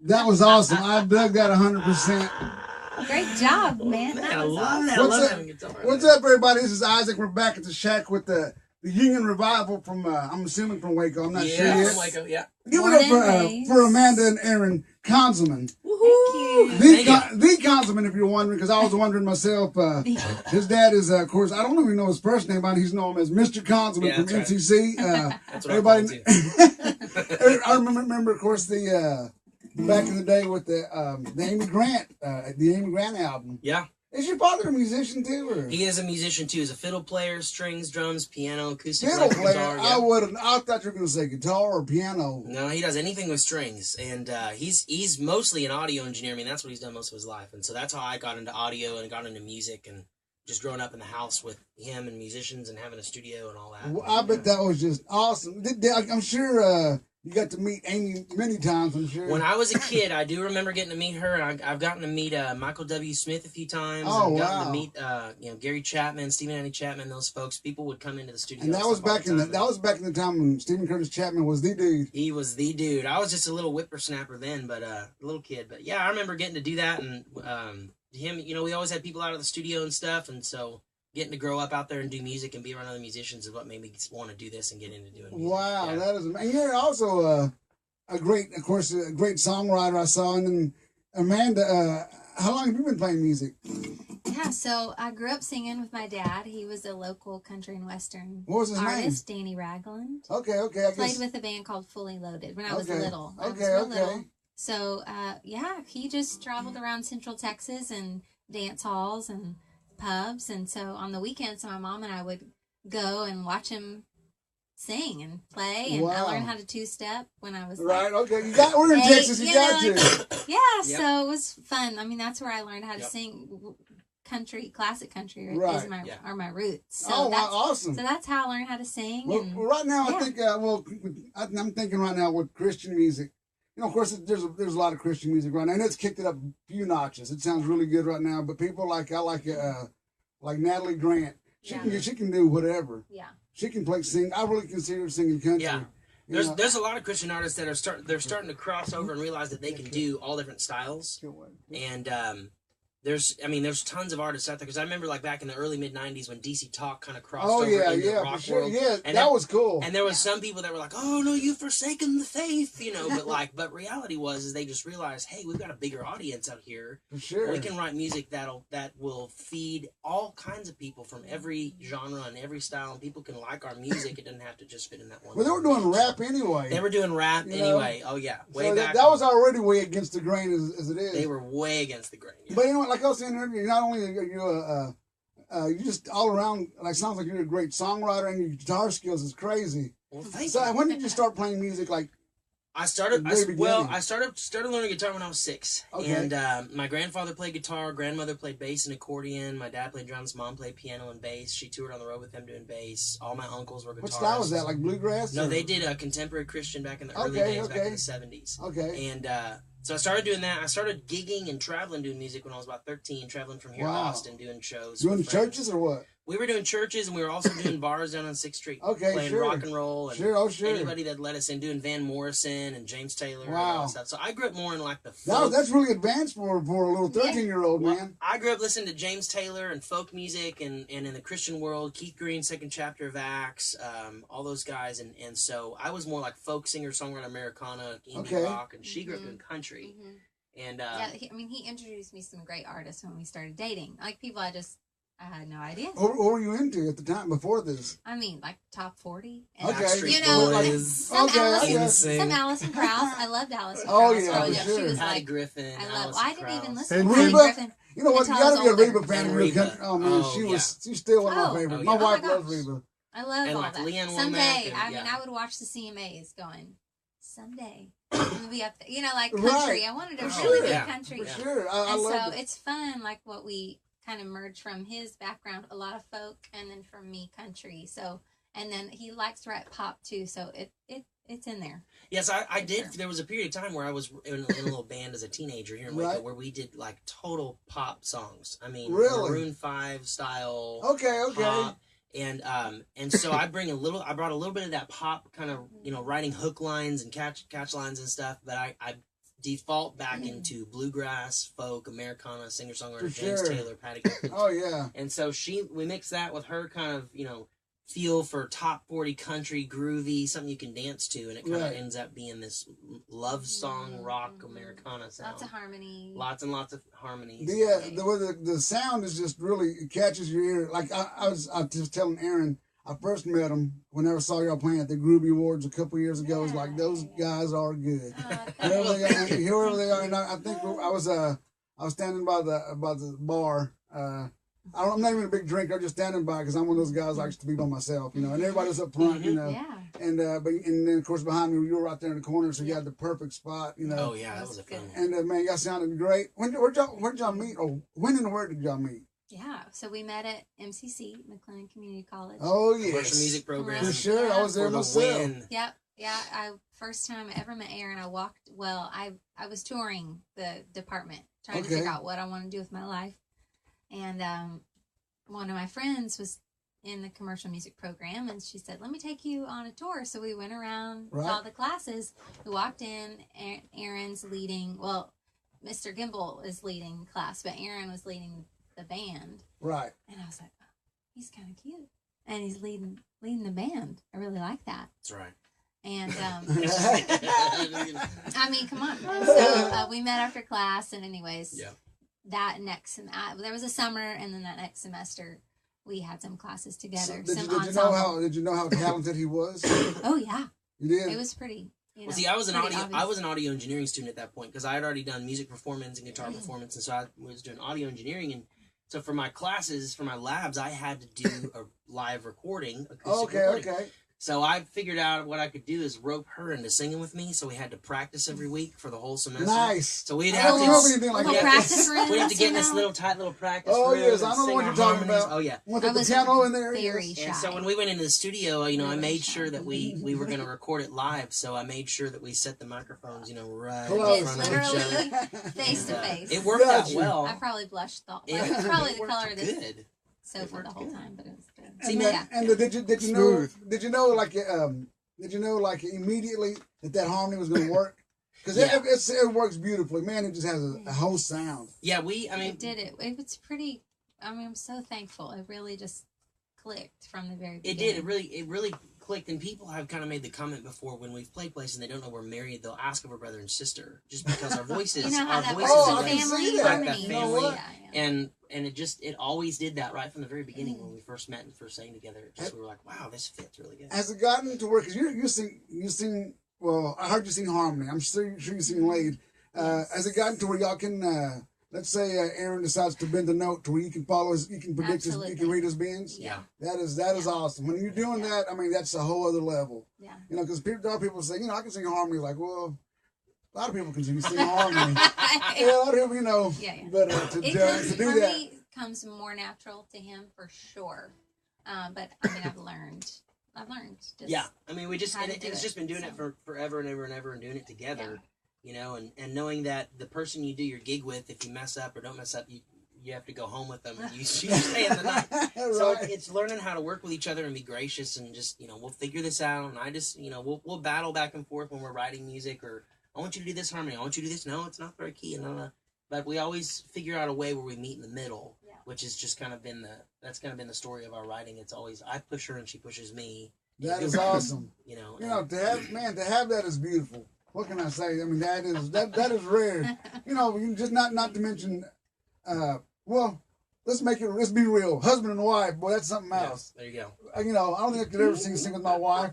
That was awesome. I dug that 100%. Great job, man. That was awesome. What's up, everybody? This is Isaac. We're back at the shack with the Union Revival from, I'm assuming from Waco. I'm not sure yet. From Waco, yeah. Give it up for Amanda and Aaron Conzelman. Thank you. The Conzelman, if you're wondering, because I was wondering myself. His dad is, of course, I don't even know his first name, but he's known as Mr. Conzelman from NCC. That's what everybody. I remember, of course, the back in the day with the Amy Grant album. Yeah. Is your father a musician too? Or? He is a musician too. He's a fiddle player, strings, drums, piano, acoustic fiddle player. Guitar. Yeah. I thought you were going to say guitar or piano. No, he does anything with strings, and he's mostly an audio engineer. I mean, that's what he's done most of his life, and so that's how I got into audio and got into music, and just growing up in the house with him and musicians and having a studio and all that. Well, I bet that was just awesome. I'm sure. You got to meet Amy many times, I'm sure. When I was a kid, I do remember getting to meet her. I've gotten to meet Michael W. Smith a few times. Oh, I've wow. gotten to meet Gary Chapman, Stephen Andy Chapman, those folks. People would come into the studio. And that was back in the time when Stephen Curtis Chapman was the dude. He was the dude. I was just a little whippersnapper then, but a little kid. But yeah, I remember getting to do that, and him. We always had people out of the studio and stuff, and so getting to grow up out there and do music and be around other musicians is what made me want to do this and get into doing music. Wow, that is amazing. And you're also a great songwriter I saw. And then Amanda, how long have you been playing music? Yeah, so I grew up singing with my dad. He was a local country and western artist, Danny Ragland. Okay. I played with a band called Fully Loaded when I was little. Little. So, he just traveled around Central Texas and dance halls and pubs. And so on the weekends, my mom and I would go and watch him sing and play, and I learned how to two-step when I was Okay, we're in Texas, you got to. Yeah, so it was fun. I mean, that's where I learned how to sing country, classic country are my roots. So awesome. So that's how I learned how to sing. Well, right now, I think, I'm thinking right now with Christian music, you know, of course, there's a lot of Christian music right now, and it's kicked it up a few notches. It sounds really good right now, but people like Natalie Grant. She can do whatever. Yeah. She can sing. I really consider her singing country. Yeah. There's a lot of Christian artists that are starting to cross over and realize that they can do all different styles. And there's tons of artists out there, because I remember like back in the early mid '90s when DC Talk kind of crossed over into the rock world. Yeah, and that was cool. And there was some people that were like, "Oh no, you've forsaken the faith," you know. But reality is they just realized, hey, we've got a bigger audience out here. For sure, we can write music that will feed all kinds of people from every genre and every style, and people can like our music. It doesn't have to just fit in that one. Well, they were doing rap anyway. They were doing rap anyway. Oh yeah, way back. That was already way against the grain as it is. They were way against the grain. Yeah. But you know, like I was saying earlier, not only are you just all around, like, sounds like you're a great songwriter, and your guitar skills is crazy. Well, thank you. So when did you start playing music? Like, I started learning guitar when I was 6. Okay. And my grandfather played guitar, grandmother played bass and accordion, my dad played drums, mom played piano and bass. She toured on the road with them doing bass. All my uncles were guitarists. What style was that? Like bluegrass? No, they did contemporary Christian back in the early days, back in the 70s. Okay. And so I started doing that. I started gigging and traveling doing music when I was about 13, traveling from here to Austin, doing shows. Doing churches or what? We were doing churches, and we were also doing bars down on 6th Street. Okay, playing rock and roll. And sure. Anybody that let us in, doing Van Morrison and James Taylor and all that stuff. So I grew up more in like the folk. That's really advanced for a little 13-year-old, man. I grew up listening to James Taylor and folk music, and in the Christian world, Keith Green, Second Chapter of Acts, all those guys. And so I was more like folk, singer, songwriter, Americana, indie rock, and she grew up doing country. And he introduced me to some great artists when we started dating. Like people I had no idea. What were you into at the time before this? I mean, like top 40. And you know, some Alison Krauss. I loved Alison Krauss. Oh yeah, for sure. She was Patty like Griffin. I didn't even listen to Patty Griffin. You know what? You gotta be a Reba fan in your country. Oh man, she's still one of my favorites. My wife loves Reba. I love all like that. Leanne Someday, I would watch the CMAs going, someday we'll be up there. You know, like country. I wanted to really do country. For sure. I and love so it's fun, like what we kind of merged from his background, a lot of folk, and then from me, country. So, and then he likes to write pop too, so it's in there. Yes, I did. Sure. There was a period of time where I was in a little band as a teenager here in Waco, where we did like total pop songs. I mean, Maroon 5 style. Okay. Pop. And so I brought a little bit of that pop kind of, writing hook lines and catch lines and stuff, but I default back into bluegrass, folk, Americana, singer songwriter, James Taylor, Patty Griffin. Oh yeah. And so we mixed that with her kind of, feel for top 40 country, groovy, something you can dance to, and it kind of ends up being this love song, rock, Americana sound. Lots of harmony. Lots and lots of harmonies. The sound is just really, it catches your ear. Like I was just telling Aaron, I first met him whenever I saw y'all playing at the Groovy Awards a couple years ago. It was like, those guys are good. Whoever they are, and I think I was standing by the bar. I'm not even a big drinker. I'm just standing by because I'm one of those guys that likes to be by myself, and everybody was up front, Yeah. And then of course behind me, you were right there in the corner, so you had the perfect spot, Oh yeah, that was a fun one. And man, y'all sounded great. Where'd y'all meet? Or when and where did y'all meet? Yeah, so we met at MCC, McLennan Community College. Oh yes, commercial music program. For sure, I was there myself. Yep. Yeah, first time I ever met Aaron, I was touring the department, trying to figure out what I want to do with my life. And one of my friends was in the commercial music program, and she said, let me take you on a tour. So we went around, saw the classes. We walked in, Aaron's leading, Mr. Gimbel is leading the class, but Aaron was leading the band. Right. And I was like, oh, he's kind of cute. And he's leading the band. I really like that. That's right. And, I mean, come on. And so we met after class, and anyways, there was a summer, and then that next semester we had some classes together. So did you know how talented he was? Oh yeah, you did. It was pretty. I was an audio engineering student at that point because I had already done music performance and guitar performance, and so I was doing audio engineering. And so for my classes, for my labs, I had to do a live recording, acoustic recording. Okay. So I figured out what I could do is rope her into singing with me. So we had to practice every week for the whole semester. Nice. So we'd have to practice rooms. We'd have to get in this little tight little practice room. Oh yes, I know what you're talking about. Oh yeah. With the piano in there. Very shy. And so when we went into the studio, you know, I made sure that we were going to record it live. So I made sure that we set the microphones, you know, right in front of each other, face to face. It worked out well. I probably blushed. It was probably the color of this good. sofa the whole time, but it was good. Did you know like immediately that harmony was going to work? Because it works beautifully, man. It just has a whole sound. Yeah, it did it. It was pretty. I mean, I'm so thankful. It really just clicked from the very beginning. It did. It really clicked. And people have kind of made the comment before when we've played places and they don't know we're married. They'll ask if we're brother and sister just because our voices. You know how that voices works. are Family harmony. You know what? And it always did that right from the very beginning when we first met and first sang together. We were like, wow, this fits really good. Has it gotten to where? Because you sing. Well, I heard you sing harmony. I'm sure you sing lead. Has it gotten to where y'all can? Let's say Aaron decides to bend a note to where you can follow his, you can predict his, you can read his bends. Yeah, that is awesome. When you're doing that, I mean, that's a whole other level. Yeah, you know, because there are people say, you know, I can sing harmony. Like, well, a lot of people can sing harmony. Yeah, a lot of people, you know. Yeah. But to do that, me, comes more natural to him for sure. But I mean, I've learned. Yeah, I mean, it's just been doing it for forever and ever and ever and doing it together. Yeah. You know, and knowing that the person you do your gig with, if you mess up or don't mess up, you have to go home with them and you stay in the night. Right. So it's learning how to work with each other and be gracious and just, you know, we'll figure this out. And I just, you know, we'll battle back and forth when we're writing music, or I want you to do this harmony, I want you to do this. No, it's not the right key. But we always figure out a way where we meet in the middle, which has just kind of been the story of our writing. It's always I push her and she pushes me. That is awesome. You know, to have that is beautiful. What can I say? I mean, that is rare. You know, just not to mention, well, let's be real. Husband and wife, boy, that's something else. There you go. You know, I don't think I could ever sing with my wife.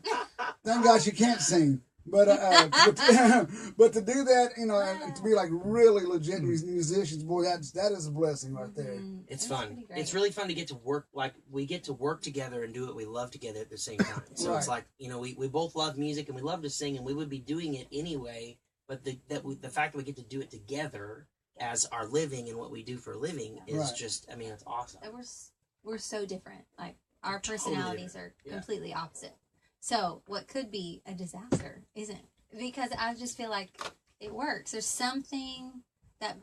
Thank God she can't sing. But but to do that, you know, and to be like really legit musicians, boy, that is a blessing right there. It's fun. It's really fun to get to work. Like we get to work together and do what we love together at the same time. So It's like, you know, we both love music and we love to sing and we would be doing it anyway. But the fact that we get to do it together as our living and what we do for a living is just, I mean, it's awesome. And we're so different. Like our personalities are completely opposite. So what could be a disaster isn't, because I just feel like it works. There's something that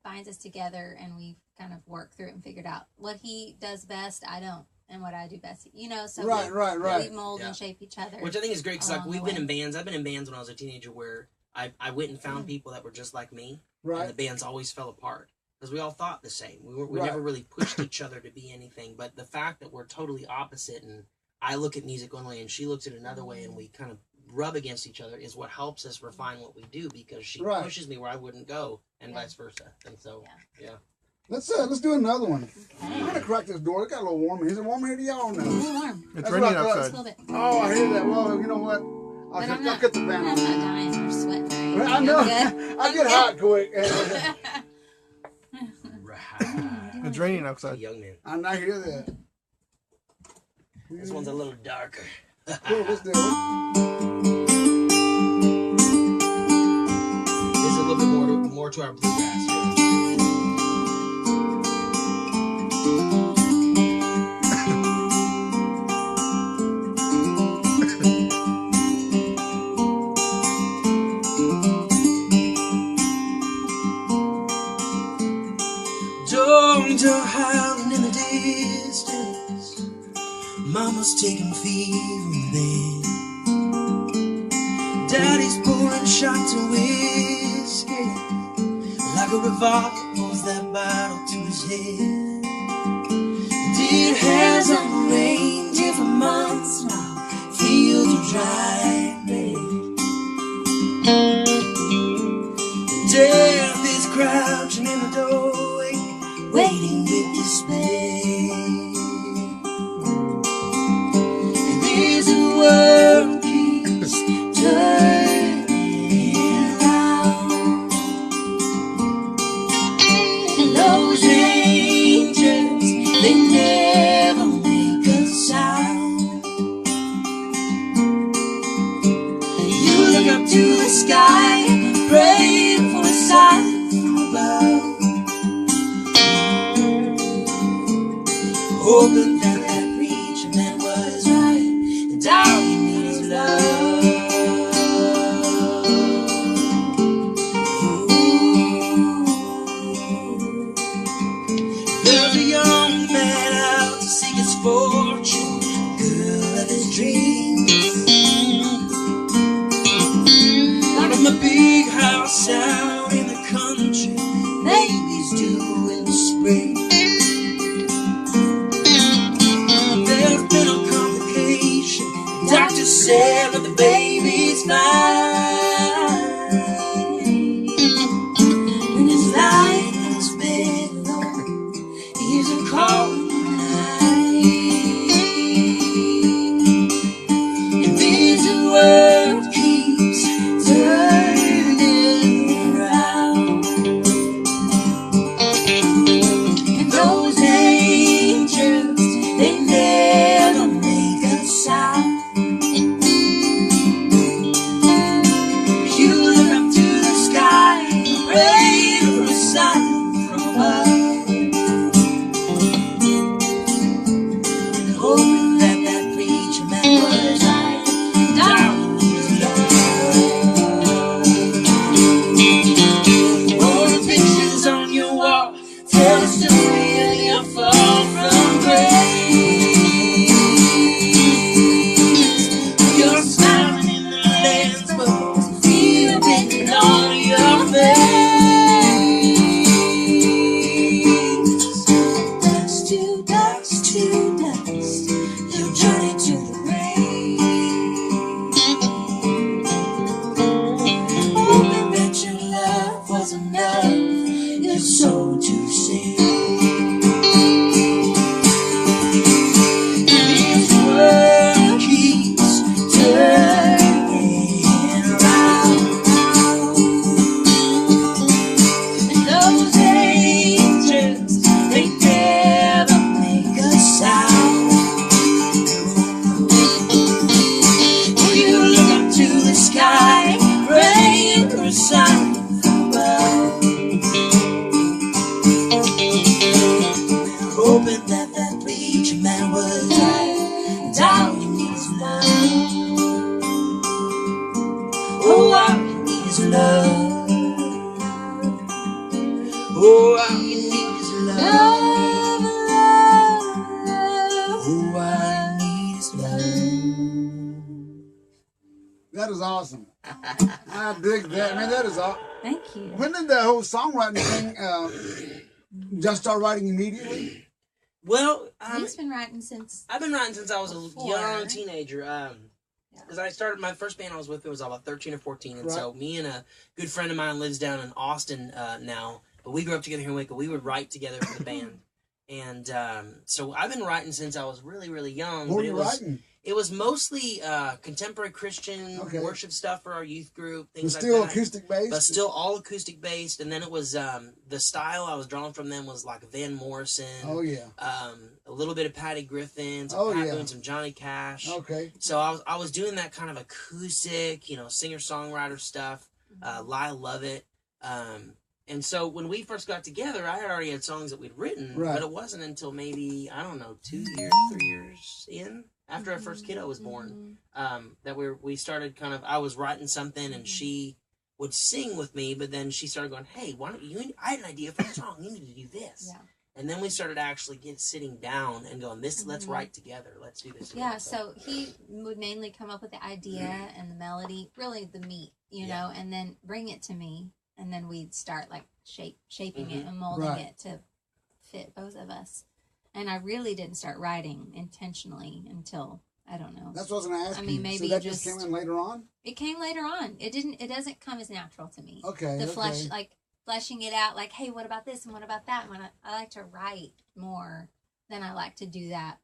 binds us together, and we've kind of worked through it and figured out what he does best, I don't, and what I do best, you know. So we mold and shape each other. Which I think is great because like we've been in bands. I've been in bands when I was a teenager where I went and found people that were just like me, and the bands always fell apart because we all thought the same. We never really pushed each other to be anything. But the fact that we're totally opposite and I look at music one way and she looks at it another way and we kind of rub against each other is what helps us refine what we do because she pushes me where I wouldn't go and vice versa. And so, Let's do another one. Okay. I'm going to crack this door. It got a little warm. Is it warm here to y'all? No. It's warm. It's raining outside. Oh, I hear that. Well, you know what? I'll cut the fan I'm not dying or sweating. I know. I get hot quick. It's raining outside. Young man. I hear that. This one's a little darker. Cool, let's do it. This is a little bit more to our bluegrass. Dogs are howling in the distance. Mama's taking fever then. Daddy's pouring shots of whiskey. Like a revolver pulls that bottle to his head. It hasn't rained here for months now. Fields are dry and red. Death is crouching in the doorway, waiting with despair. And this world keeps turning around, and those angels, they never make a sound. big house out in the country, babies due in the spring. There's been a complication. The doctor said that the baby's fine, and his life has been long. He's a cold night, and this world keeps turning around, and those angels, they never make a sound. You look up to the sky, pray for a sign from above, hoping that that preacher man was right down in his love. All the pictures on your wall tell the story of your fall from grace. You're smiling in the lens, but fear written on your face. Dust to dust to dust, your journey to the grave. Hoping that your love was enough, your soul to save. This world keeps turning around, and those angels, they never make a sound. You look up to the sky, praying for a sign from above, hoping that that preacher man was right down in his love. Oh, all you need is love. Oh, all you need is love. Oh, all you need is love. That is awesome. I dig that. Man, that is awesome. Thank you. When did the whole songwriting thing just start writing immediately? Well, He's been writing since. I've been writing since I was a Before. young teenager. Because I started, my first band I was with was about 13 or 14. And Right. so me and a good friend of mine lives down in Austin now. But we grew up together here in Waco. We would write together for the band. And so I've been writing since I was really, really young. What were but you writing? it was mostly contemporary Christian Okay. worship stuff for our youth group, It things was like still that. acoustic based? But still all acoustic based. And then it was the style I was drawing from them was like Van Morrison. Oh, yeah. A little bit of Patty Griffin, some Oh, Pat yeah. Boone, some Johnny Cash. Okay. So I was doing that kind of acoustic, singer songwriter stuff. Lyle Lovett. And so when we first got together, I had already had songs that we'd written, Right. but it wasn't until maybe, I don't know, 2 years, 3 years in, after our first kiddo was born, that we started kind of, I was writing something and she would sing with me, but then she started going, hey, why don't you, I had an idea for a song, you need to do this. Yeah. And then we started actually sitting down and going, let's write together, let's do this. Yeah, so he would mainly come up with the idea and the melody, really the meat, you know, and then bring it to me, and then we'd start like shaping it and molding Right. it to fit both of us. And I really didn't start writing intentionally until, I don't know. That's what I was going to ask I mean, you. maybe so that just just- came in later on? It came later on. It doesn't come as natural to me. Okay. The okay. flesh, like fleshing it out, like, hey, what about this and what about that? When I like to write more than I like to do that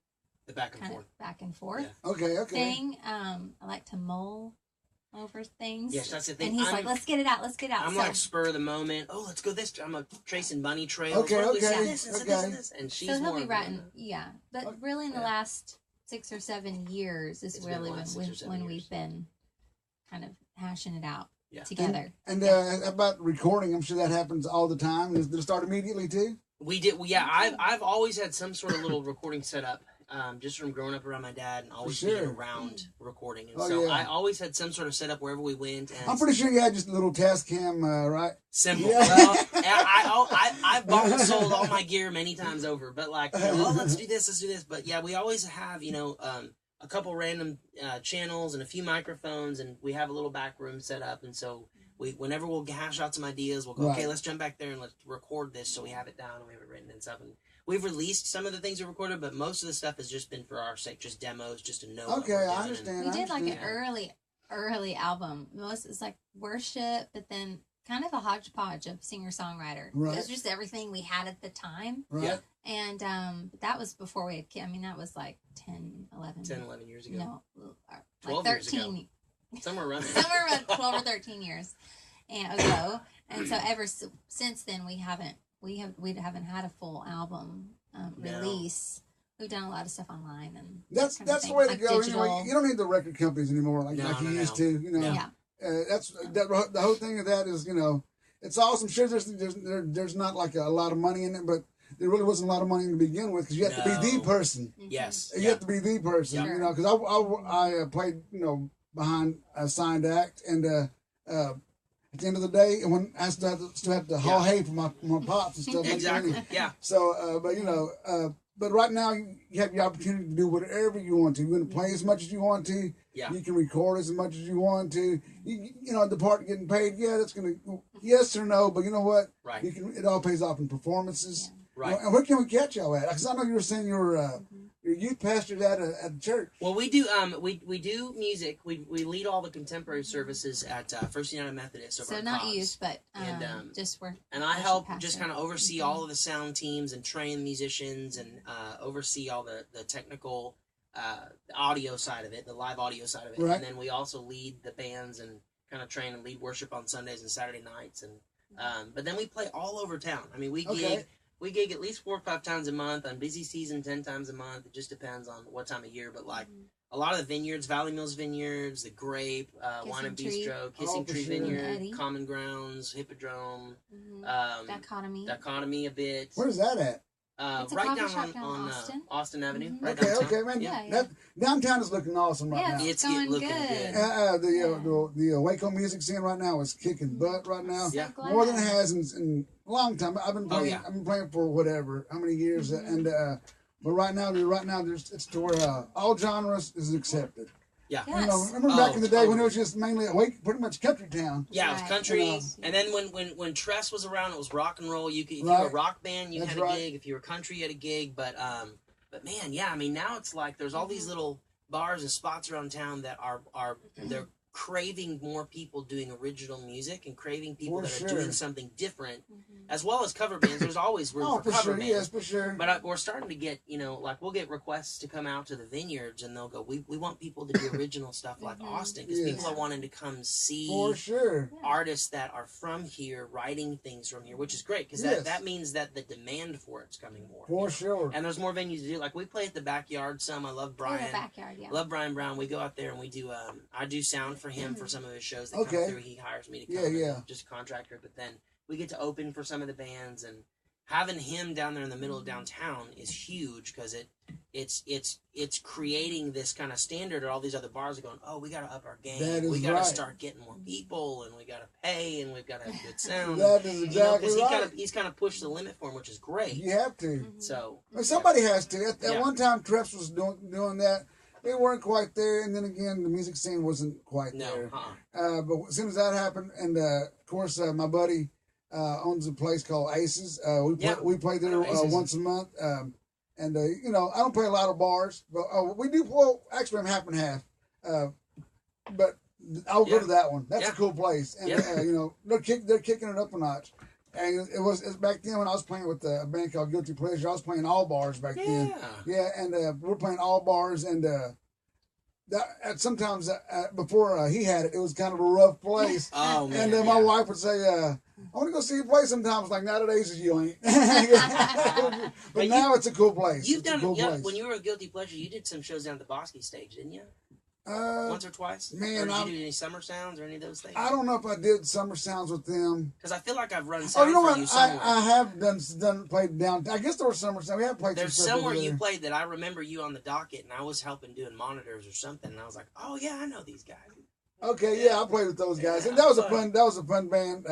The back and kind forth. of back and forth Yeah. Okay. thing. I like to mull over things. Yes, that's the thing. And he's like, let's get it out. I'm So, like spur of the moment. Oh, let's go this. I'm a tracing bunny trails. Okay, What if we okay, said this and said this and this? And she's so he'll more be of a- writing, yeah. But Okay. really, in the Yeah. last 6 or 7 years is It's been really the last 6 or 7 when years. we've been kind of hashing it out Yeah. together. And about recording, I'm sure that happens all the time. Did it start immediately too? We did. Well, yeah, I've always had some sort of little recording set up, just from growing up around my dad and always being sure. around recording. And Oh, so yeah. I always had some sort of setup wherever we went. And I'm pretty sure you had just a little test cam, right? simple. Yeah. Well, I've bought and sold all my gear many times over, but like, oh, let's do this. But yeah, we always have, a couple random channels and a few microphones, and we have a little back room set up. And so whenever we'll hash out some ideas, we'll go, okay, let's jump back there and let's record this so we have it down and we have it written and stuff. And we've released some of the things we recorded, but most of the stuff has just been for our sake, just demos, just to know. Okay, I understand. We did like an early album. It's like worship, but then kind of a hodgepodge of singer-songwriter. Right. It was just everything we had at the time. Right. Yeah. And that was before we had kids. I mean, that was like 10, 11 years ago. No, 12 like years ago. 13. Somewhere around Somewhere around 12 or 13 years ago. And so ever since then, we haven't had a full album release. We've done a lot of stuff online, and that's the way to go. Anyway, you don't need the record companies anymore like you used to. You know, that's the whole thing of that is, you know, it's awesome. Sure, there's not like a lot of money in it, but there really wasn't a lot of money to begin with because you have to be the person. Yes, you have to be the person. You know, because I played, you know, behind a signed act, and at the end of the day, when I still have to haul hay for my pops and stuff. Exactly. Like that. Yeah. So, but you know, but right now you have the opportunity to do whatever you want to. You're going to play as much as you want to. Yeah. You can record as much as you want to. You know, the part getting paid, that's going to, yes or no, but you know what? Right. It all pays off in performances. Yeah. Right. You know, and where can we catch y'all at? Because I know you were saying you're youth pastor at a church. Well, we do we do music. We lead all the contemporary services at First United Methodist. Over so not youth, but just work. And I help just kind of oversee all of the sound teams and train musicians and oversee all the technical audio side of it, the live audio side of it. Right. And then we also lead the bands and kind of train and lead worship on Sundays and Saturday nights. And but then we play all over town. I mean, we gig at least 4 or 5 times a month. On busy season, 10 times a month. It just depends on what time of year. But like a lot of the vineyards, Valley Mills Vineyards, the Grape, Wine and Bistro, Kissing Tree Vineyard, Common Grounds, Hippodrome, Dichotomy a bit. Where's that at? Right down on Austin Avenue. Mm-hmm. Right okay, downtown. Man. Yeah. Downtown is looking awesome right now. It's looking good. The Waco music scene right now is kicking butt right now. Yeah. More than it has in a long time. I've been playing. I've been playing for how many years, and but right now it's to where all genres is accepted. Yeah. Yes. You know, remember back in the day when it was just mainly pretty much country town. Yeah, it was country. You know, and then when Tress was around, it was rock and roll. If you were a rock band, you had a gig. If you were country, you had a gig. But man, yeah, I mean, now it's like there's all these little bars and spots around town that are they're craving more people doing original music and craving people that are doing something different, as well as cover bands. There's always room for cover bands. Yes, for sure. But we're starting to get, like we'll get requests to come out to the vineyards, and they'll go, we want people to do original stuff like Austin, because people are wanting to come see artists that are from here writing things from here, which is great, because that means that the demand for it's coming more. For sure. And there's more venues to do. Like we play at the Backyard some. I love Brian. The Backyard, yeah. Love Brian Brown. We go out there and we do. I do sound for him for some of his shows that come through. He hires me to come. Just a contractor. But then we get to open for some of the bands, and having him down there in the middle of downtown is huge, because it's creating this kind of standard. Or all these other bars are going, oh, we got to up our game. We got to start getting more people, and we got to pay, and we've got to have good sound. That is exactly right. He's kind of pushed the limit for him, which is great. You have to. So somebody has to. At one time, Treps was doing that. They weren't quite there, and then again, the music scene wasn't quite there. But as soon as that happened, and of course, my buddy owns a place called Aces. We play there once a month, and I don't play a lot of bars, but we do. Well, actually, I'm half and half, but I'll go to that one. That's a cool place, and they're kicking it up a notch. And it was back then when I was playing with a band called Guilty Pleasure. I was playing all bars back then. Yeah, and we're playing all bars, and sometimes before he had it, it was kind of a rough place. Oh man! And my wife would say, "I want to go see you play." Sometimes, like nowadays, you ain't. but now it's a cool place. You've done when you were a Guilty Pleasure. You did some shows down at the Bosque stage, didn't you? Once or twice? Man, or did you do any Summer Sounds or any of those things? I don't know if I did Summer Sounds with them. Because I feel like I've run sound for you somewhere. I have played down. I guess there was Summer Sounds. We have played. There's somewhere you played that I remember you on the docket, and I was helping doing monitors or something, and I was like, oh yeah, I know these guys. Okay, yeah, I played with those guys, and that was a fun band.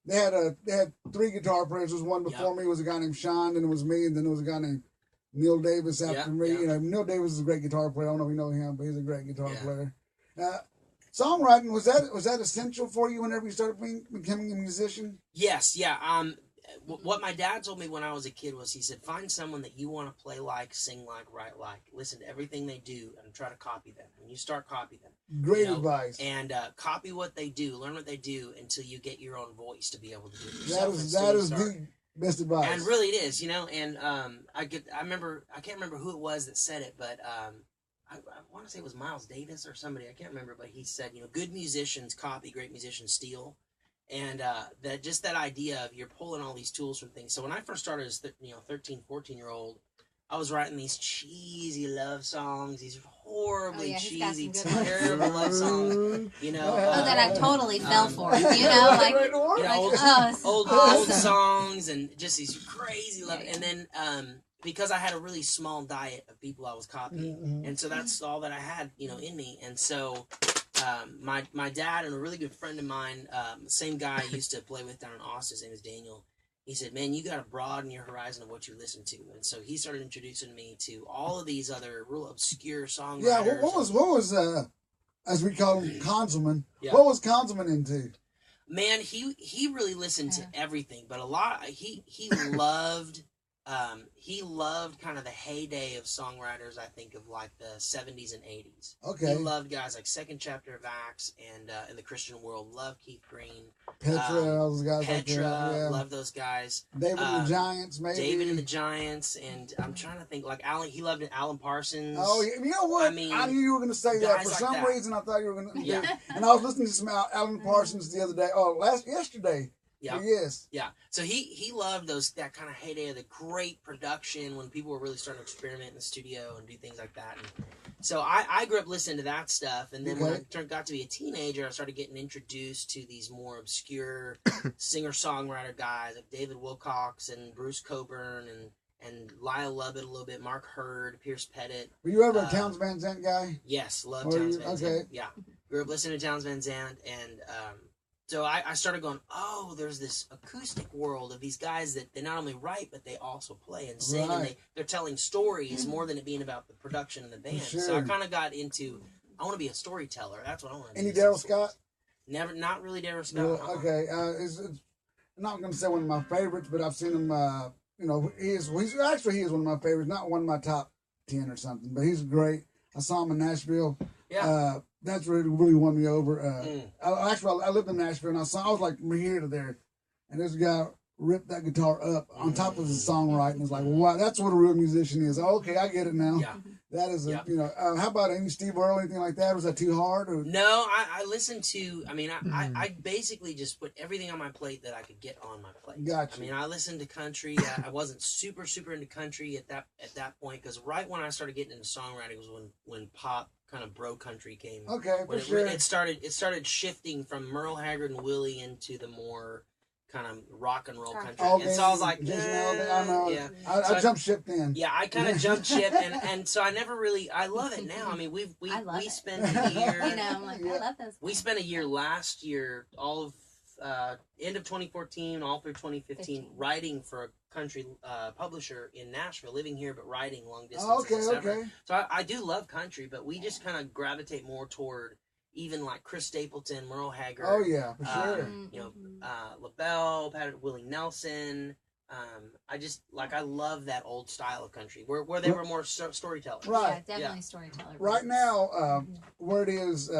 They had 3 guitar players. There was one before me. It was a guy named Sean, then it was me, and then there was a guy named Neil Davis after me. Neil Davis is a great guitar player. I don't know if you know him, but he's a great guitar player. Songwriting, was that essential for you whenever you started becoming a musician? Yes, yeah. What my dad told me when I was a kid was, he said, find someone that you want to play like, sing like, write like, listen to everything they do, and try to copy them. When you start, copy them. Great advice. And copy what they do, learn what they do until you get your own voice to be able to do it yourself. That is the best advice. And really it is, And I can't remember who it was that said it, but I want to say it was Miles Davis or somebody, I can't remember, but he said, good musicians copy, great musicians steal. And that idea of you're pulling all these tools from things. So when I first started as 13, 14-year-old, I was writing these cheesy love songs, these horribly cheesy, terrible love songs. That I totally fell for. Old songs and just these crazy love. And then because I had a really small diet of people I was copying, and so that's all that I had, in me. And so my dad and a really good friend of mine, the same guy I used to play with down in Austin, his name is Daniel. He said, man, you got to broaden your horizon of what you listen to. And so he started introducing me to all of these other real obscure songwriters. Yeah, what was as we call him, Konzelman? Yeah. What was Konzelman into? Man, he really listened to everything, but a lot, he loved kind of the heyday of songwriters, I think, of like the 70s and 80s. Okay. He loved guys like Second Chapter of Acts and in the Christian world, loved Keith Green. Petra, those guys. Petra, loved those guys. David and the Giants, maybe. David and the Giants, and I'm trying to think, like he loved Alan Parsons. Oh, yeah. You know what? I knew you were going to say that. For some reason, I thought you were going to. Yeah. And I was listening to some Alan Parsons the other day. Yesterday. Yeah. Yes. Yeah. So he loved that kind of heyday of the great production when people were really starting to experiment in the studio and do things like that. And so I grew up listening to that stuff, and then when I got to be a teenager, I started getting introduced to these more obscure singer-songwriter guys like David Wilcox and Bruce Coburn and Lyle Lovett a little bit, Mark Hurd, Pierce Pettit. Were you ever a Townes Van Zandt guy? Yes, loved Townes Van Zandt. Okay. Yeah. Grew up listening to Townes Van Zandt, and so I started going, oh, there's this acoustic world of these guys that they not only write, but they also play and sing, and they're telling stories more than it being about the production and the band. Sure. So I kind of got into, I want to be a storyteller. That's what I want to do. Any Daryl Scott? Never, not really Daryl Scott. No, okay. I'm not going to say one of my favorites, but I've seen him, he is one of my favorites, not one of my top 10 or something, but he's great. I saw him in Nashville. Yeah. That's really won me over. I lived in Nashville, and I was like from here to there, and this guy ripped that guitar up on top of his songwriting. It's like, wow, that's what a real musician is. Okay, I get it now. Yeah. That is how about any Steve Earle, anything like that? Was that too hard? Or? No, I listened to. I mean, I basically just put everything on my plate that I could get on my plate. Gotcha. I mean, I listened to country. I wasn't super into country at that point, because right when I started getting into songwriting was when pop kind of bro country came. Okay, for sure. It started shifting from Merle Haggard and Willie into the more kind of rock and roll country. And so I was like, I jumped ship then. Yeah, I kind of jumped ship, and so I never really. I love it now. I mean, we spent a year. I'm like, I love those. We spent a year last year, all of end of 2014, all through 2015, writing for a country publisher in Nashville, living here but writing long distance. Okay. So I do love country, but we just kind of gravitate more toward even like Chris Stapleton, Merle Haggard. Oh yeah, for sure. LaBelle, Willie Nelson. I love that old style of country where they were more storytellers. Right. Yeah, definitely storytellers. Right now, where it is,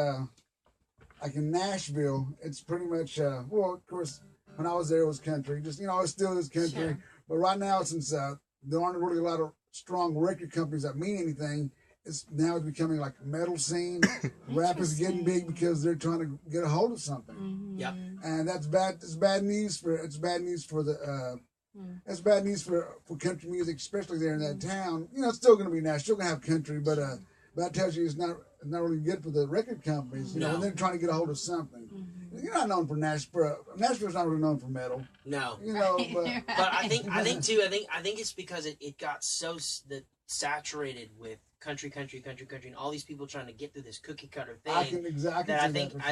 like in Nashville, it's pretty much, of course, when I was there, it was country. Just, it still is country. Sure. But right now, since there aren't really a lot of strong record companies that mean anything, it's becoming like a metal scene. Rap is getting big because they're trying to get a hold of something. Mm-hmm. Yep. And that's bad. It's bad news for country music, especially there in that town. It's still going to be Nashville. Still going to have country, but that tells you it's not really good for the record companies. And they're trying to get a hold of something. Mm-hmm. You're not known for Nashville. Nashville's not really known for metal. No. But I think it's because it got so saturated with country, and all these people trying to get through this cookie cutter thing. I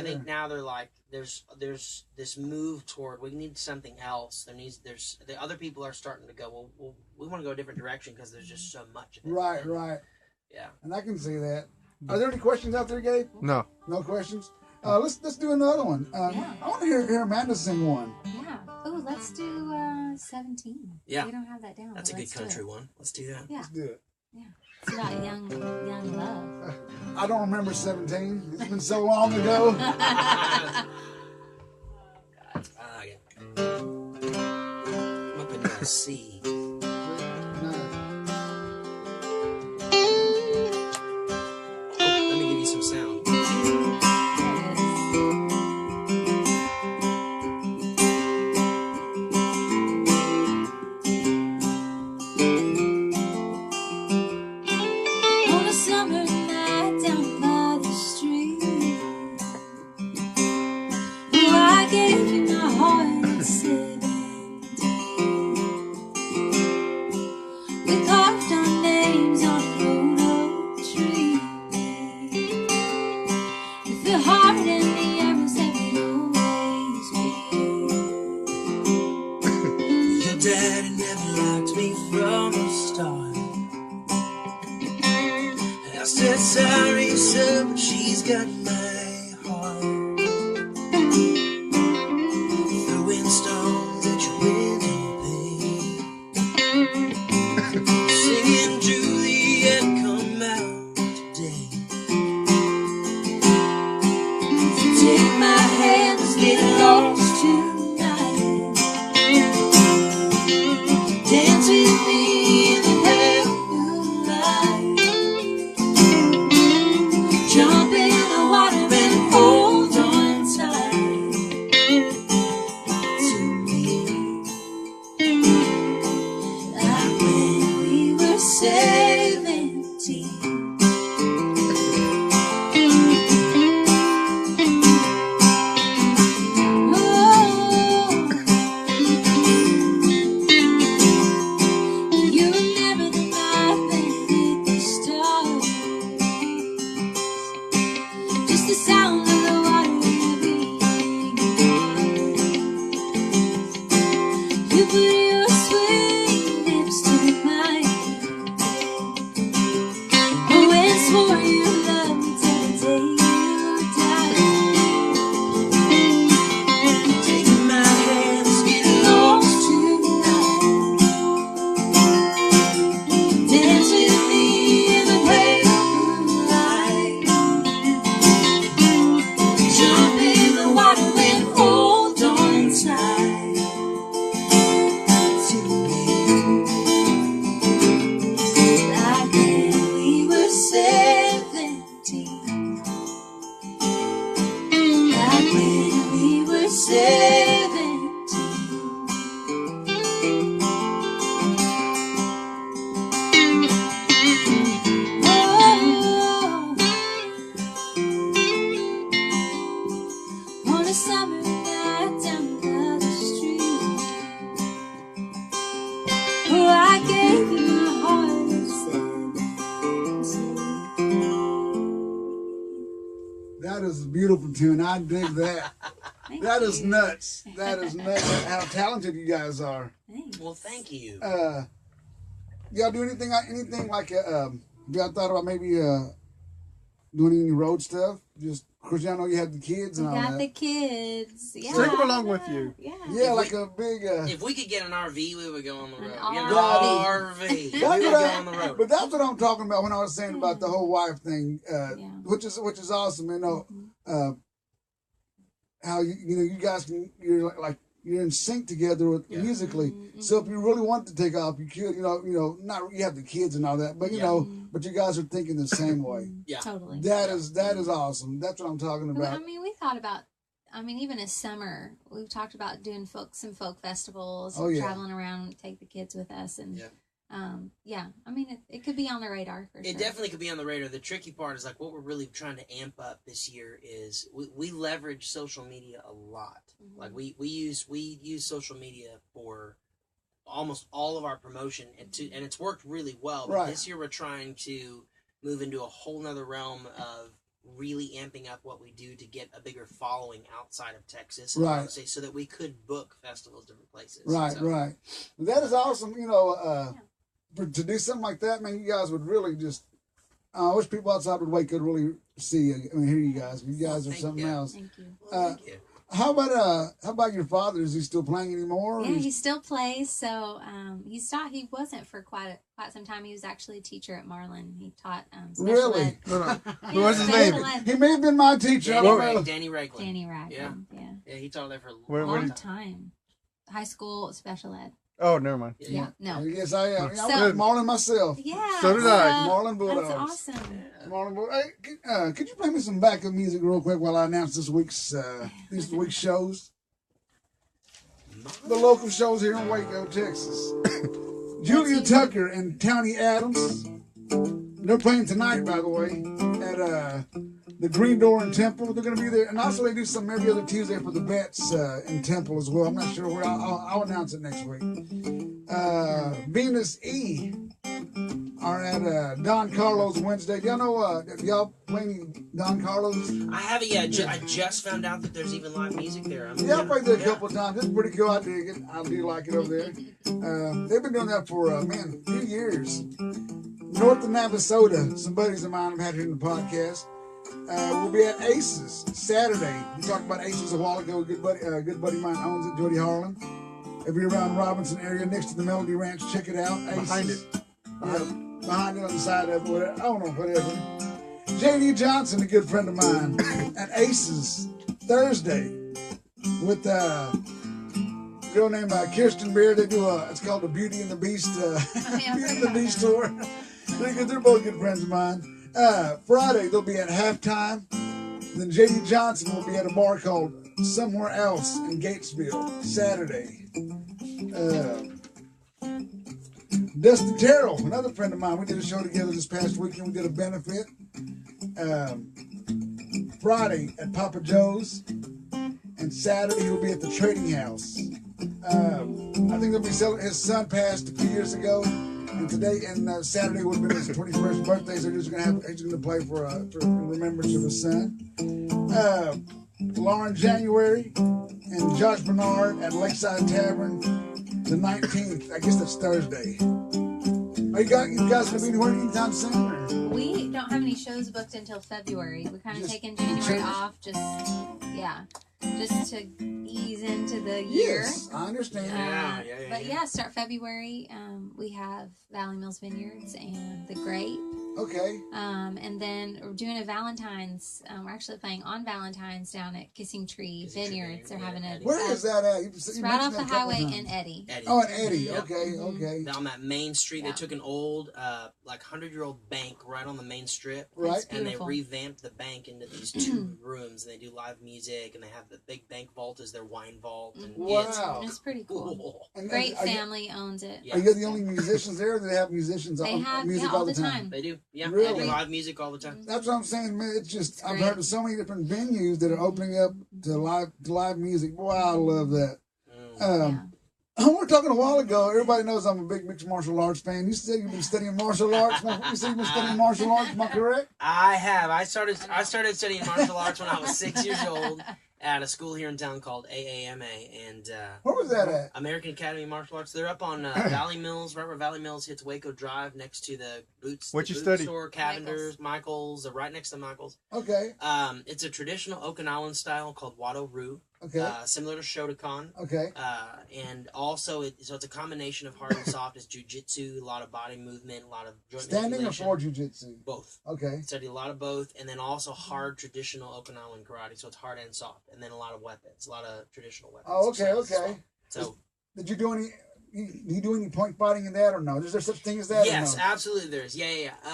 think now they're like there's this move toward we need something else. The other people are starting to go, well we want to go a different direction because there's just so much of it. Right. Yeah. And I can see that. Are there any questions out there, Gabe? No. No questions? Let's do another one. Yeah. I want to hear Amanda sing one. Yeah. Oh, let's do 17. Yeah. We don't have that down. That's a good country one. Let's do that. Yeah. Let's do it. Yeah. It's about young love. I don't remember 17. It's been so long ago. I like it. I'm up in C. Let me give you some sound. On a summer night down by the street, oh, I gave you my heart at 17. We carved our names on a photo tree, with the heart and the arrows that we'd always be. Your daddy never liked me from the start. I said sorry, sir, but she's got my heart. Throwing stones at your window pane, singing Juliet, come out today. So take my hand, let's get lost tonight. Dance with me in the pale moonlight. Jump in the water and hold on tight to me, like when we were 17. You remember the night that hit the stars, just the sound of the water being. You put your sweet lips to mine, oh, and swore you loved me till the day you died. Take my hand, let's get lost tonight. Dance with me in the pale moonlight. Jump in the water and hold on tight to me, like when we were 17. Like when we were 17. Oh, on a summer night down by the street, oh, I gave you my heart at 17. That is a beautiful tune. I dig that. Thank That is you. nuts. That is nuts. How talented you guys are. Thanks. Well, thank you. Y'all do anything like y'all thought about maybe doing any road stuff? Just of course, y'all know you have the kids We and all got that. the kids. Yeah. Take them along with you. Yeah. Yeah, If like a big. If we could get an RV, we would go on the road. An Get RV. RV. We would That's go what on the road. But that's what I'm talking about when I was saying about the whole wife thing, Yeah. which is awesome. You know, how you know you guys can you're in sync together with Yeah. musically. So if you really want to take off, you could. You know, not you have the kids and all that, but you Yeah. know, but you guys are thinking the same way. Yeah. Totally. That is awesome. That's what I'm talking Well, I about. mean, we thought about. I mean, even this summer, we've talked about doing some folk festivals, Oh, and yeah. traveling around, take the kids with us, and Yeah. yeah. I mean, it could be on the radar for sure. It definitely could be on the radar. The tricky part is like what we're really trying to amp up this year is we leverage social media a lot. Mhm. Like we use social media for almost all of our promotion and it's worked really well. But Right. this year we're trying to move into a whole nother realm of really amping up what we do to get a bigger following outside of Texas, and Right. obviously so that we could book festivals different places. Right, So, right. That is awesome. You know, to do something like that, man, you guys would really just. I wish people outside would wake could really see you. I mean, hear you guys. You guys are Thank something you. else. Thank you. Thank you. How about your father? Is he still playing anymore? Yeah, he still plays. So he wasn't for quite some time. He was actually a teacher at Marlin. He taught special Really? ed. Who was his special name? ed. He may have been my teacher. I don't know. Danny Ragland. Danny Ragland. Yeah. Yeah, he taught there for a Where long Long time. time. High school special ed. Oh, never mind. Yeah. No. Yes, I am. I So- was Marlin myself. Yeah. So did I. Marlin Bulldogs. That's awesome. Marlin Bulldogs. Hey, could you play me some backup music real quick while I announce this week's shows? The local shows here in Waco, Texas. Julia Tucker and Townie Adams. They're playing tonight, by the way, at the Green Door in Temple. They're going to be there. And also they do some every other Tuesday for the vets in Temple as well. I'm not sure where. I'll announce it next week. Venus E are at Don Carlos Wednesday. Do y'all know, y'all play any Don Carlos? I haven't yet. I just found out that there's even live music there. Yeah, I played there a couple of times. It's pretty cool. I dig it. I do like it over there. They've been doing that for, a few years. North of Navasota, some buddies of mine have had here in the podcast. We'll be at Aces Saturday. We talked about Aces a while ago. A good buddy of mine owns it, Jody Harlan. If you're around Robinson area next to the Melody Ranch, check it out. Aces. Behind it. Yeah, behind it on the side of it. Whatever. I don't know, whatever. J.D. Johnson, a good friend of mine, at Aces Thursday with a girl named Kirsten Beer. They do it's called the Beauty and the Beast, Beauty and the Beast tour. They're both good friends of mine. Friday, they'll be at halftime. Then J.D. Johnson will be at a bar called Somewhere Else in Gatesville Saturday. Dustin Terrell, another friend of mine. We did a show together this past weekend. We did a benefit. Friday at Papa Joe's. And Saturday he'll be at the Trading House. I think they'll be selling. His son passed a few years ago. And today and Saturday would have been his 21st birthday, so he's gonna play for in remembrance of his son. Lauren January and Josh Bernard at Lakeside Tavern the 19th. I guess that's Thursday. Are you guys gonna be anywhere anytime soon? Or? We don't have any shows booked until February. We're kind of Just taking January church? off, just to ease into the year. Yes, I understand. But start February. We have Valley Mills Vineyards and The Grape. Okay. And then we're doing a Valentine's. We're actually playing on Valentine's down at Kissing Tree Vineyards. They're having a. Where is that at? It's right off the highway in Eddie. Oh, in Eddie. Yep. Okay. Down that main street, Yeah. they took an old, 100-year-old bank right on the main strip, Right. and they Beautiful. revamped the bank into these 2 rooms. And they do live music, and they have the big bank vault as their wine vault. And Wow. It's pretty cool. cool. And Great are you- family owns it. Yeah. Are you the only musicians there? Or do they have musicians They have music all the time. They do, yeah. Really? They do live music all the time. That's what I'm saying, man. It's just I've great. heard of so many different venues that are opening up to live music. Boy, I love that. We were talking a while ago. Everybody knows I'm a big mixed martial arts fan. You said you've been studying martial arts. You said you've been studying martial arts. Am I correct? I have. I started studying martial arts when I was 6 years old at a school here in town called AAMA, and Where was that at? American Academy of Martial Arts. They're up on Valley Mills, right where Valley Mills hits Waco Drive, next to the boots. What the you boot study? Store, Cavender's, Michaels, right next to Michaels. Okay. It's a traditional Okinawan style called Wado Ryu, Okay. similar to Shotokan. Okay. And also, it's a combination of hard and soft. It's jujitsu, a lot of body movement, a lot of joint Standing or manipulation. for jujitsu? Both. Okay. Studied a lot of both, and then also hard traditional Okinawan karate, so it's hard and soft, and then a lot of weapons, a lot of traditional weapons. Oh, okay. Okay. So, Did you do any? You do any point fighting in that or no? Is there such thing as that? yes, or no? absolutely, there's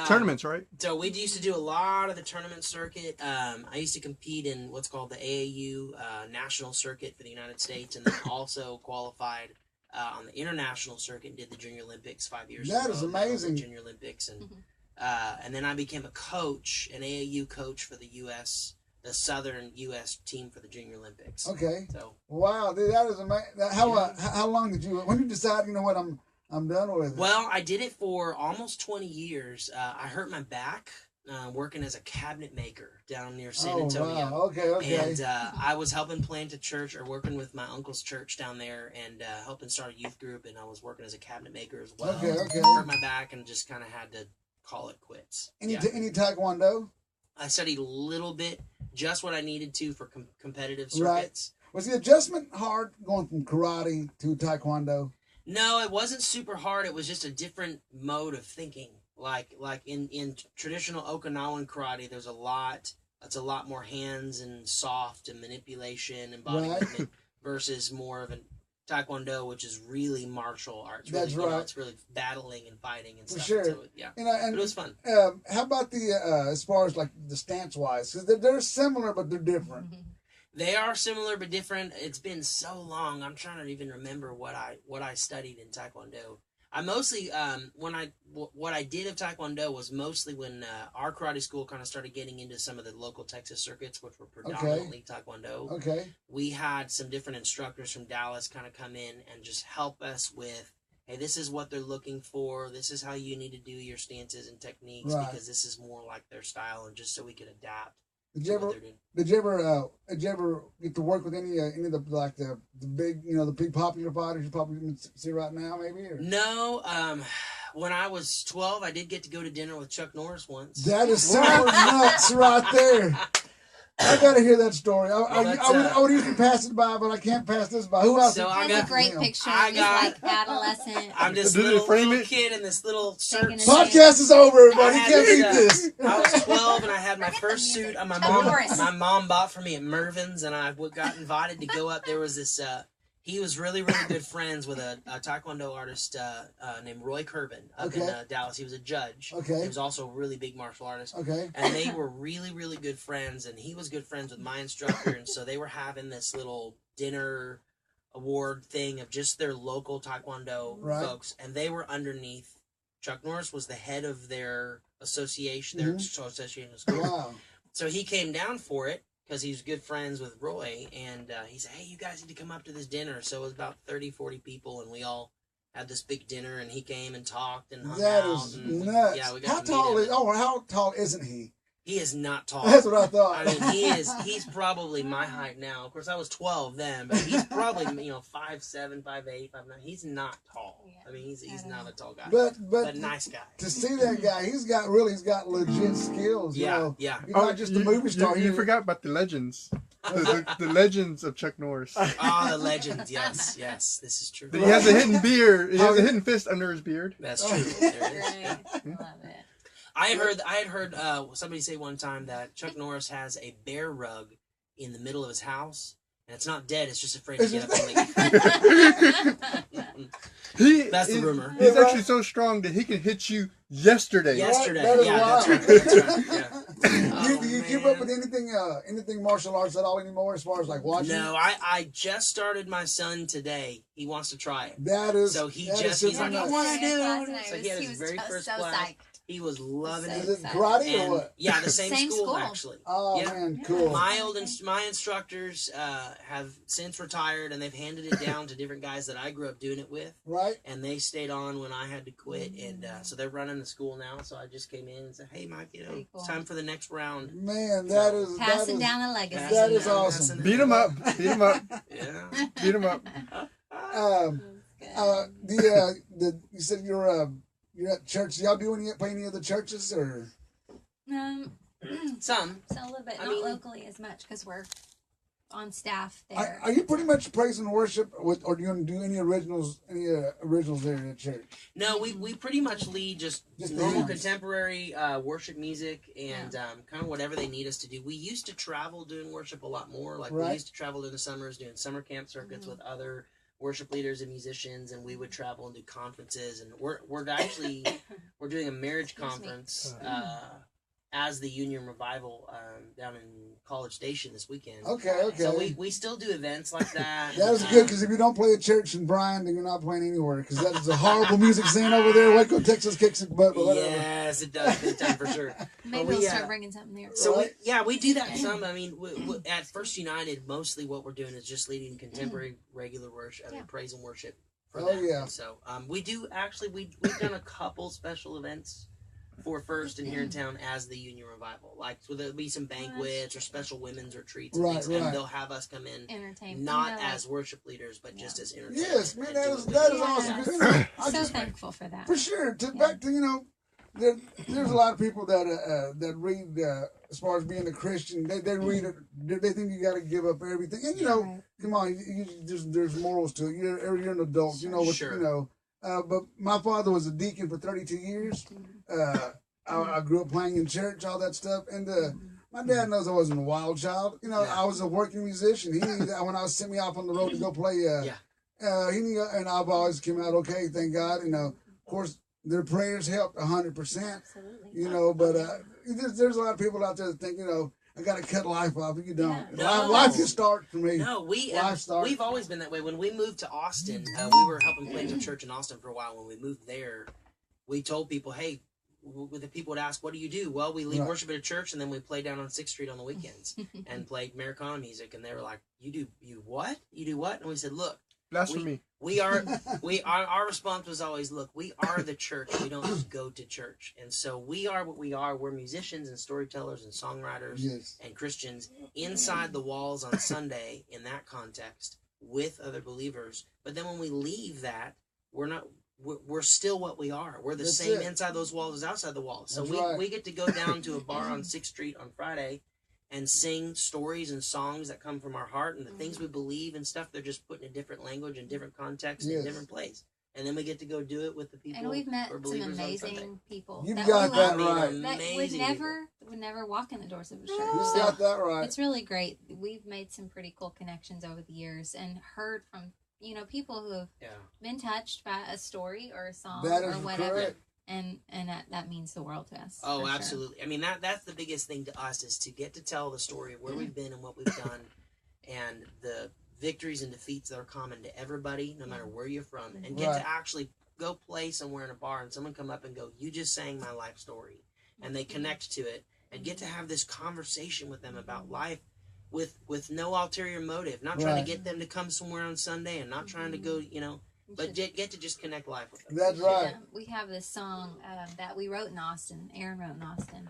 Tournaments, right? So we used to do a lot of the tournament circuit. I used to compete in what's called the AAU national circuit for the United States, and then also qualified on the international circuit and did the Junior Olympics 5 years ago. That is amazing. The Junior Olympics, and then I became a coach, an AAU coach for the U.S., the Southern U.S. team for the Junior Olympics. Okay. So Wow, dude, that is amazing. How long did you? When did you decide? You know what? I'm done with it. well, I did it for almost 20 years. I hurt my back working as a cabinet maker down near San Antonio. Wow. Okay. And I was helping plant a church, or working with my uncle's church down there, and helping start a youth group. And I was working as a cabinet maker as well. Okay. Hurt my back and just kind of had to call it quits. Any taekwondo? I studied a little bit, just what I needed to for competitive Right. circuits. Was the adjustment hard going from karate to taekwondo? No, it wasn't super hard. It was just a different mode of thinking. Like in traditional Okinawan karate, it's a lot more hands and soft and manipulation and body Right. movement versus more of a taekwondo, which is really martial arts. Really, That's right. It's really battling and fighting and For stuff. sure. So, yeah. And But it was fun. how about the as far as like the stance wise? Because they're similar, but they're different. They are similar but different. It's been so long. I'm trying to even remember what I studied in Taekwondo. I mostly what I did of Taekwondo was mostly when our karate school kind of started getting into some of the local Texas circuits, which were predominantly Taekwondo. Okay. We had some different instructors from Dallas kind of come in and just help us with, hey, this is what they're looking for. This is how you need to do your stances and techniques because this is more like their style, and just so we could adapt. Did you ever get to work with any of the big the big popular fighters you probably see right now maybe? Or? No, when I was 12, I did get to go to dinner with Chuck Norris once. That is so nuts right there. I gotta hear that story. I would usually pass it by, but I can't pass this by. Who else? So I got a great picture of me, like adolescent. I'm this little kid in this little shirt. Podcast is over, everybody. You can't beat this. I was 12 and I had my first suit. My mom bought for me at Mervin's, and I got invited to go up. There was this. He was really, really good friends with a Taekwondo artist named Roy Curvin up in Dallas. He was a judge. Okay. He was also a really big martial artist. Okay. And they were really, really good friends, and he was good friends with my instructor, and so they were having this little dinner award thing of just their local Taekwondo folks, and they were underneath. Chuck Norris was the head of their association, association of schools. Wow. So he came down for it, because he's good friends with Roy, and he said, hey, you guys need to come up to this dinner. So it was about 30, 40 people, and we all had this big dinner, and he came and talked and hung out. That is nuts. Yeah, we got how to tall meet him. how tall isn't he? He is not tall. That's what I thought. I mean, he's probably my height now. Of course, I was 12 then, but he's probably, 5'7", 5'8", 5'9". He's not tall. I mean, he's not a tall guy. But nice guy. To see that guy, he's got legit skills. Yeah. He's not just a movie star. You forgot about the legends. The legends of Chuck Norris. Oh, the legends. Yes, this is true. He has a hidden beard. He has a hidden fist under his beard. That's true. There it is. Great. Love it. I had heard somebody say one time that Chuck Norris has a bear rug in the middle of his house, and it's not dead. It's just afraid to get up and leave. That's the rumor. He's actually so strong that he can hit you yesterday. That's right. Do you keep up with anything martial arts at all anymore as far as like watching? No, I just started my son today. He wants to try it. He's like, I want to do it. So he had his very first class. He was loving it. Is it karate or what? Yeah, the same school actually. Oh man, cool. My instructors have since retired, and they've handed it down to different guys that I grew up doing it with. Right. And they stayed on when I had to quit, and so they're running the school now. So I just came in and said, "Hey, Mike, it's time for the next round." Man, passing down a legacy. That is awesome. Beat him up. Yeah. Beat him up. You said you're at church. Y'all play any of the churches or? Some. So a little bit, not locally as much because we're on staff there. Are you pretty much praise and worship, or do you want to do any originals there at church? No, we pretty much lead just normal contemporary worship music and kind of whatever they need us to do. We used to travel doing worship a lot more. We used to travel during the summers doing summer camp circuits with other worship leaders and musicians, and we would travel and do conferences, and we're doing a marriage conference as the Union Revival down in College Station this weekend. Okay. So we still do events like that. That is good, because if you don't play at church in Bryan, then you're not playing anywhere, because that is a horrible music scene over there. Waco, Texas kicks it butt, but whatever. Yes, it does big time for sure. Maybe we'll start bringing something there. So we do that some. I mean, we, at First United, mostly what we're doing is just leading contemporary regular worship, praise and worship for that. Yeah. So we do actually we've done a couple special events for First and here in town as the Union Revival. So there'll be some banquets or special women's retreats and things, and they'll have us come in not as worship leaders, but just as entertainers. Yes, man, that is awesome. So thankful for that. For sure. Back to there's a lot of people that read as far as being a Christian. They read it. They think you got to give up everything. And you know, come on, there's morals to it. You're an adult. You know what you know. But my father was a deacon for 32 years. I grew up playing in church, all that stuff, and my dad knows I wasn't a wild child. You know, I was a working musician. He knew that when I was sent me off on the road to go play. He knew, and I've always came out okay, thank God. You know, of course, their prayers helped 100%. You know, but there's a lot of people out there that think, you know, I got to cut life off. You don't. No. Life can start for me. No, we've always been that way. When we moved to Austin, we were helping play a church in Austin for a while. When we moved there, we told people, hey, the people would ask, what do you do? Well, we lead worship at a church, and then we play down on 6th Street on the weekends and play Americana music. And they were like, you do what? You do what? And we said, look, blasphemy. Our response was always, look, we are the church. We don't just go to church. And so we are what we are. We're musicians and storytellers and songwriters and Christians inside the walls on Sunday in that context with other believers. But then when we leave that, we're still what we are. We're the same inside those walls as outside the walls. So we get to go down to a bar on 6th Street on Friday and sing stories and songs that come from our heart and the things we believe and stuff. They're just put in a different language and different context and different place. And then we get to go do it with the people. And we've met some amazing people. You've got that right. That would never walk in the doors of a church. You've got that right. It's really great. We've made some pretty cool connections over the years and heard from, you know, people who have been touched by a story or a song or whatever. Correct. And that means the world to us. Oh, absolutely. Sure. I mean, that's the biggest thing to us is to get to tell the story of where we've been and what we've done and the victories and defeats that are common to everybody, no matter where you're from, and get to actually go play somewhere in a bar and someone come up and go, you just sang my life story, and they connect to it and get to have this conversation with them about life with no ulterior motive, not trying to get them to come somewhere on Sunday and not trying to go, you know, but get to just connect life with them. That's right. Yeah, we have this song that we wrote in Austin. Aaron wrote in Austin.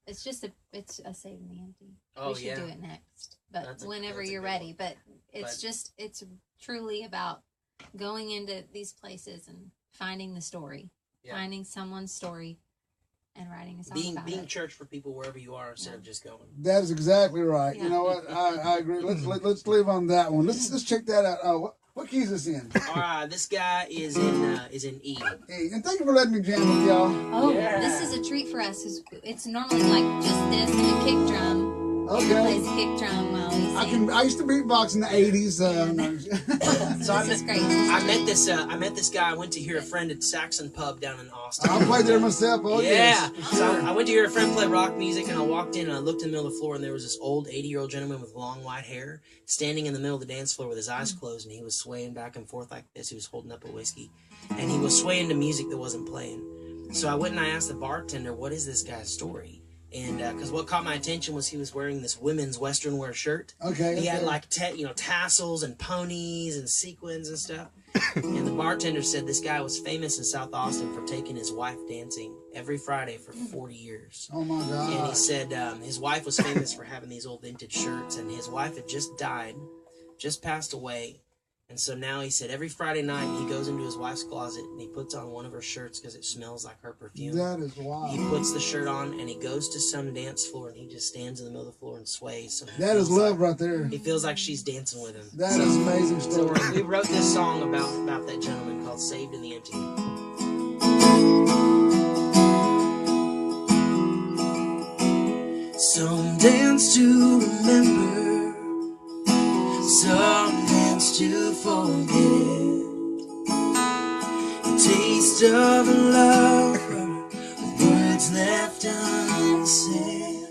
It's a Saving the Empty. We should do it next, but whenever you're ready. But it's truly about going into these places and finding the story, finding someone's story, and writing a song about being it. church for people wherever you are instead of just going. That is exactly right. You know what? I agree. Let's leave on that one. Let's check that out. What key is this in? All right, this guy is in E. Hey, and thank you for letting me jam with y'all. Oh, this is a treat for us. It's normally like just this and a kick drum. Okay. He plays a kick drum while he sings. I used to beatbox in the 80s. So this is great. I met this guy. I went to hear a friend at Saxon Pub down in Austin. I played there myself. Oh, yeah. Yes, So I went to hear a friend play rock music, and I walked in, and I looked in the middle of the floor, and there was this old 80-year-old gentleman with long white hair standing in the middle of the dance floor with his eyes closed, and he was swaying back and forth like this. He was holding up a whiskey, and he was swaying to music that wasn't playing. So I went and I asked the bartender, what is this guy's story? And because what caught my attention was he was wearing this women's Western wear shirt. Okay. He had like tassels and ponies and sequins and stuff. And the bartender said this guy was famous in South Austin for taking his wife dancing every Friday for 40 years. Oh my God. And he said his wife was famous for having these old vintage shirts, and his wife had just died, just passed away. And so now he said every Friday night he goes into his wife's closet and he puts on one of her shirts because it smells like her perfume. That is wild. He puts the shirt on and he goes to some dance floor and he just stands in the middle of the floor and sways. So that is love right there. He feels like she's dancing with him. That is amazing story. So we wrote this song about that gentleman called Saved in the Empty. Some dance to remember, some dance to forget. A taste of love with words left unsaid.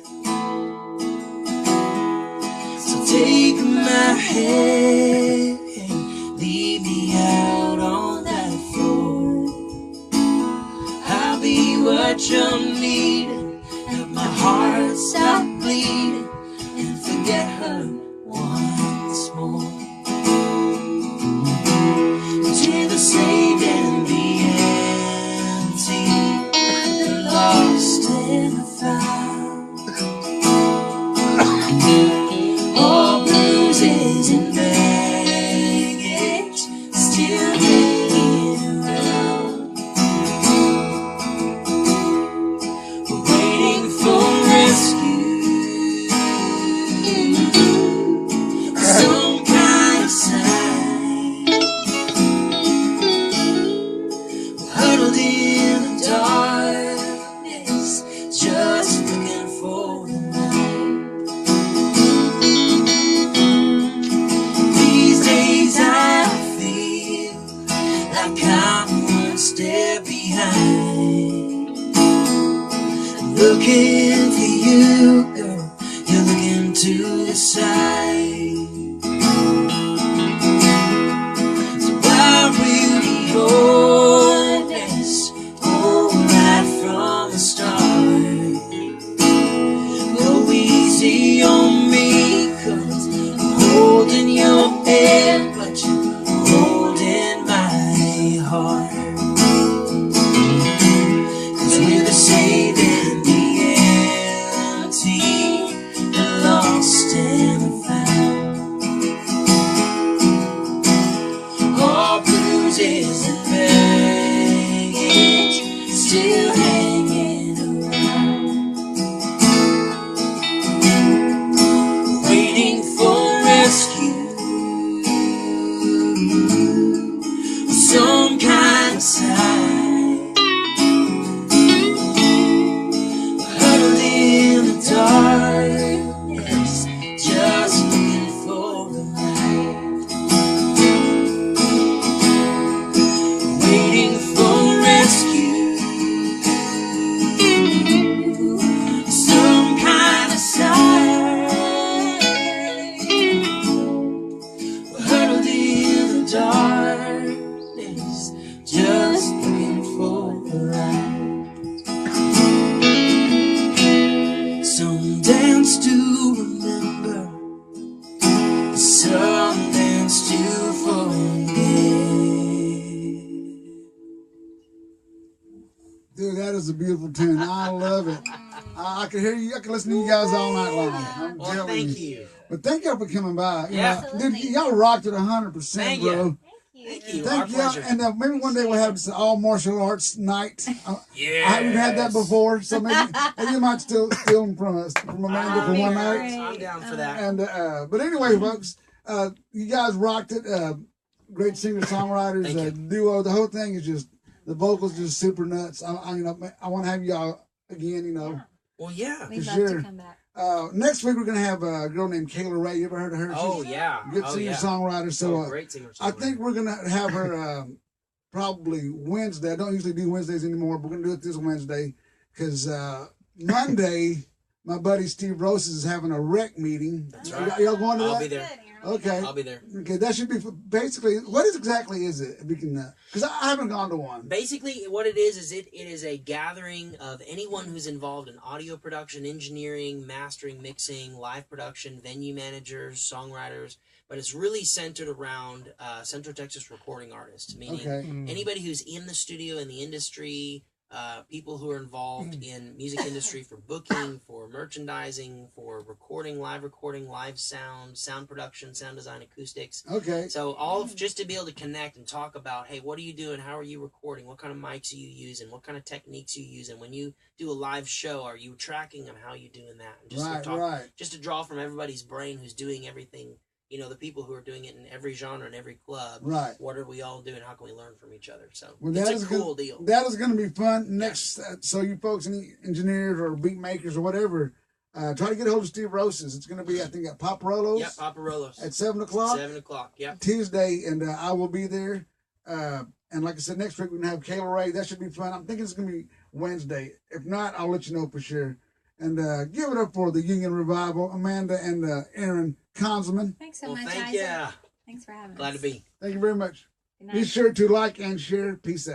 So take my hand and lead me out on that floor. I'll be what you're needing, help my heart stop bleeding and forget her once more. To the saved and the empty, the lost and the found, all bruises and baggage still hanging around. night. Looking for you, girl. You're looking to the side. So why will be honest? Oh, right from the start. Go easy on me, 'cause I'm holding your hand, but you're holding my heart. 'Cause we're the same in the empty, the lost and the found. All bruises and baggage still hanging around, waiting for rescue, some kind of sign. Huddled in the darkness, just looking for the light, waiting for rescue, some kind of sign. Huddled in the darkness, just looking for the light. Some dance to remember, some dance to forget. Dude, that is a beautiful tune. I love it. I can hear you. I can listen to you guys all night long. I'm Well, telling thank you. you. But thank y'all for coming by. You Yeah. know, dude, Absolutely. y'all rocked it 100%, Thank bro. you. Thank Thank you. Thank Our y'all. pleasure. And maybe one day we'll have this all martial arts night. Yeah. I haven't had that before, so maybe you might steal them from us, from Amanda for one night. I'm down for that. And but anyway, folks, you guys rocked it. Great singer Thank songwriters you. duo. The whole thing is just the vocals just super nuts. I want to have y'all again. You know, Well, yeah. We'd For love sure. to come back. next week we're gonna have a girl named Kayla Ray. You ever heard of her? Oh, She's yeah. a good Oh, singer yeah. songwriter. So Oh, great singer. I think we're gonna have her probably Wednesday. I don't usually do Wednesdays anymore, but we're gonna do it this Wednesday because Monday my buddy Steve Rose is having a rec meeting. That's right. Y'all going to I'll that? be there. Okay. I'll be there. Okay, that should be basically what exactly is it? We can because I haven't gone to one. Basically, what it is it is a gathering of anyone who's involved in audio production, engineering, mastering, mixing, live production, venue managers, songwriters. But it's really centered around Central Texas recording artists, meaning Okay. anybody who's in the studio, in the industry, people who are involved in music industry for booking, for merchandising, for recording, live sound, sound production, sound design, acoustics. Okay. So all of, just to be able to connect and talk about, hey, what are you doing? How are you recording? What kind of mics are you using? What kind of techniques are you using? When you do a live show, are you tracking and how are you doing that? And just to Right. talk, Right. just to draw from everybody's brain who's doing everything. You know, the people who are doing it in every genre and every club. Right. What are we all doing? How can we learn from each other? So Well, it's that a is cool deal. That is going to be fun. Next, so you folks, any engineers or beat makers or whatever, try to get a hold of Steve Roses. It's going to be, I think, at Paparolos. Yep, Paparolos. At 7 o'clock. 7 o'clock. Yep. Tuesday, and I will be there. And like I said, next week we're going to have Kayla Ray. That should be fun. I'm thinking it's going to be Wednesday. If not, I'll let you know for sure. And give it up for the Union Revival, Amanda and Aaron Konzelman. Thanks so Well, much, thank Isaac. you. Thanks for having Glad us. to be. Thank you very much. Good Be night. sure to like and share. Peace out.